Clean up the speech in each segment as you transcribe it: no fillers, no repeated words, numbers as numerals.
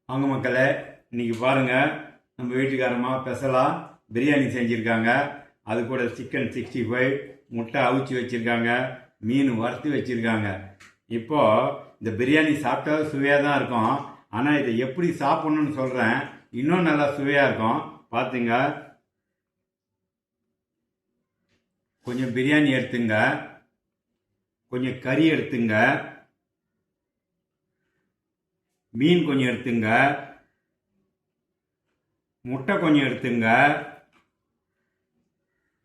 வாங்க மக்களே, இன்னைக்கு பாருங்க நம்ம வீட்டுக்காரமா ஸ்பெஷலாக பிரியாணி செஞ்சுருக்காங்க. அது கூட சிக்கன் 65, முட்டை அவிச்சு வச்சுருக்காங்க, மீன் வறுத்து வச்சுருக்காங்க. இப்போது இந்த பிரியாணி சாப்பிட்டா சுவையாக தான் இருக்கும். ஆனால் இதை எப்படி சாப்பிட்ணுன்னு சொல்கிறேன், இன்னும் நல்லா சுவையாக இருக்கும். பார்த்துங்க, கொஞ்சம் பிரியாணி எடுத்துங்க, கொஞ்சம் கறி எடுத்துங்க, மீன் கொஞ்சம் எடுத்துங்க, முட்டை கொஞ்சம் எடுத்துங்க.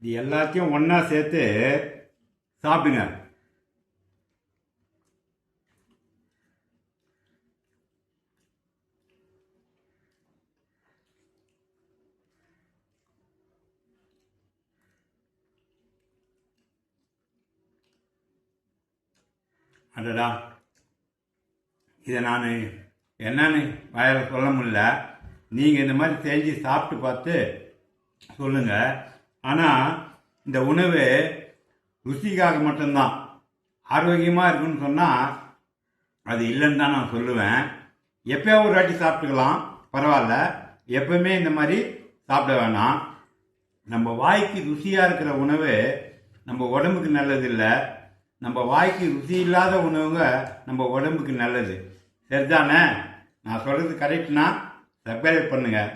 இது எல்லாத்தையும் ஒன்றா சேர்த்து சாப்பிடுங்க. அடடா, இதை நான் என்னன்னு வாயில் சொல்ல முடியல. நீங்கள் இந்த மாதிரி செஞ்சு சாப்பிட்டு பார்த்து சொல்லுங்கள். ஆனால் இந்த உணவு ருசிக்காக மட்டும்தான். ஆரோக்கியமாக இருக்குன்னு சொன்னால் அது இல்லைன்னு தான் நான் சொல்லுவேன். எப்போயோ ஒரு வாட்டி சாப்பிட்டுக்கலாம், பரவாயில்ல. எப்பவுமே இந்த மாதிரி சாப்பிட வேணாம். நம்ம வாய்க்கு ருசியாக இருக்கிற உணவு நம்ம உடம்புக்கு நல்லது இல்லை. நம்ம வாய்க்கு ருசி இல்லாத உணவுங்க நம்ம உடம்புக்கு நல்லது. சரிதானே? நான் சொல்கிறது கரெக்டுனா சப்ஸ்கிரைப் பண்ணுங்கள்.